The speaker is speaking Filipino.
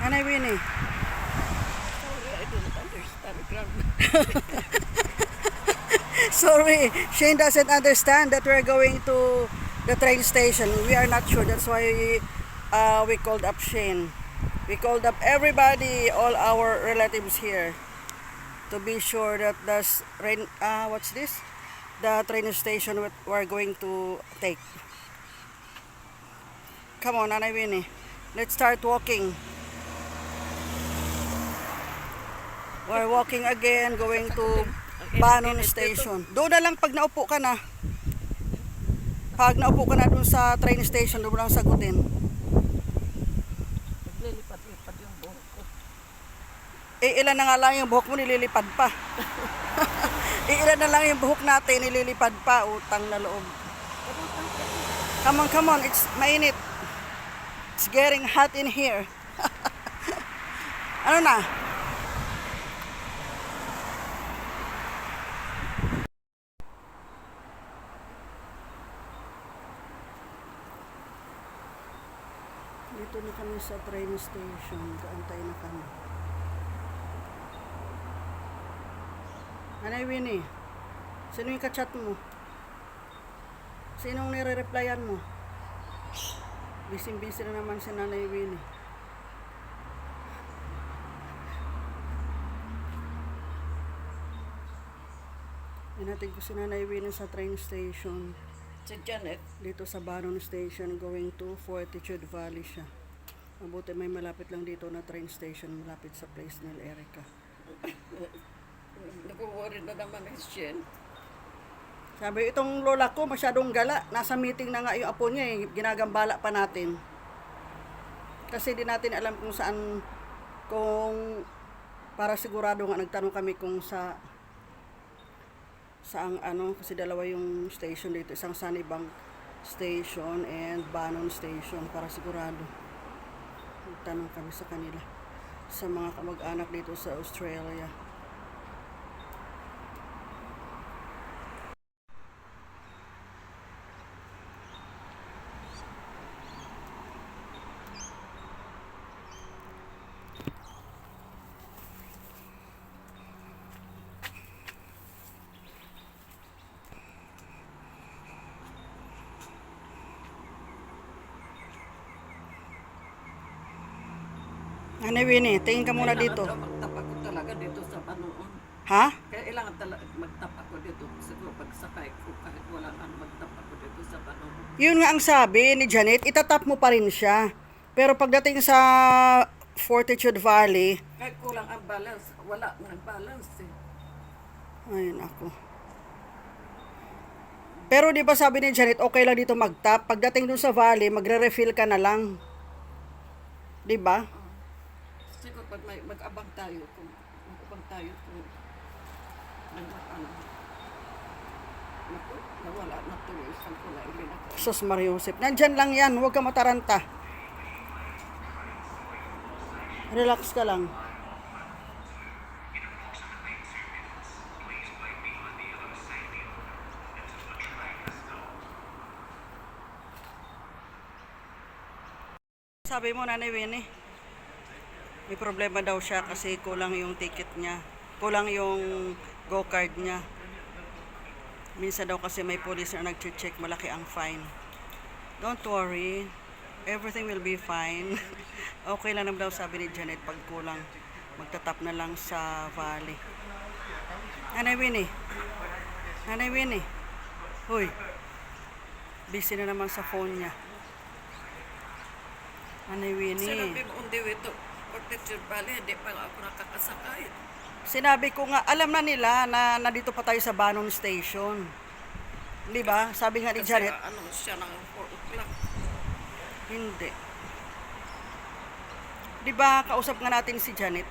Anay Winnie. Sorry, I don't understand grammar. Sorry, Shane doesn't understand that we're going to the train station. We are not sure. That's why we called up Shane. We called up everybody, all our relatives here, to be sure that what's this? The train station we're going to take. Come on, Anay Winnie. Let's start walking. We're walking again, going to Banon Station. Doon na lang pag naupo ka na. Pag naupo ka na doon sa train station, doon mo lang sagutin. Naglilipad-lipad yung buhok ko. Ilan na nga lang yung buhok mo, nililipad pa. Ilan na lang yung buhok natin, nililipad pa. Utang na loob. Come on, it's mainit. It's getting hot in here. Ano na? Dito na kami sa train station. Kaantay na kami. Anay Winnie, sino yung kachat mo? Sinong nire-replyan mo? Busy na naman si Nanay Winnie. Inatig ko si Nanay Winnie sa train station. Si Janet, Dito sa Banon Station, going to Fortitude Valley siya. Mabuti may malapit lang dito na train station, malapit sa place ni Erica. nag-worry na naman si Shen. Sabi, itong lola ko masyadong gala. Nasa meeting na nga yung apo niya eh. Ginagambala pa natin. Kasi di natin alam kung saan, para sigurado nga nagtanong kami kung saang kasi dalawa yung station dito. Isang Sunnybank Station and Banon Station para sigurado. Nagtanong kami sa kanila. Sa mga kamag-anak dito sa Australia. Anay Winnie, tingin ka muna dito. Magtapa ko talaga dito sa Panoon. Ha? Kailangan talaga magtapa ko dito. Siguro pagsakay ko kahit wala nang magtapa ko dito sa Panoon. Yun nga ang sabi ni Janet, itatap mo pa rin siya. Pero pagdating sa Fortitude Valley, Kahit kulang ang balance, wala nang balance eh. ayun ako. Pero di ba sabi ni Janet, okay lang dito mag-tap. Pagdating dun sa valley, magre-refill ka na lang. Di ba? Siguro pag mag-abang tayo kung nawala na tuloy saan ko na ilinagay. Sus Mariusip. Nandyan lang yan, huwag ka mataranta. Relax ka lang. Sabi mo, Nanay Winnie, may problema daw siya kasi kulang yung ticket niya. Kulang yung go-card niya. Minsan daw kasi may police na nag-check, malaki ang fine. Don't worry, everything will be fine. Okay lang naman daw sabi ni Janet pag kulang. Magtatap na lang sa valley. Nanay Winnie. Nanay Winnie. Hoy. Busy na naman sa phone niya. Nanay Winnie. Sinabi mo, undi ito, Fortitude Valley, hindi pa ako nakakasakay. Sinabi ko nga, alam na nila na nandito pa tayo sa Banon Station. Di ba? Sabi nga ni Kasi Janet. ano siya ng 4 o'clock. Hindi. Di ba, kausap nga natin si Janet.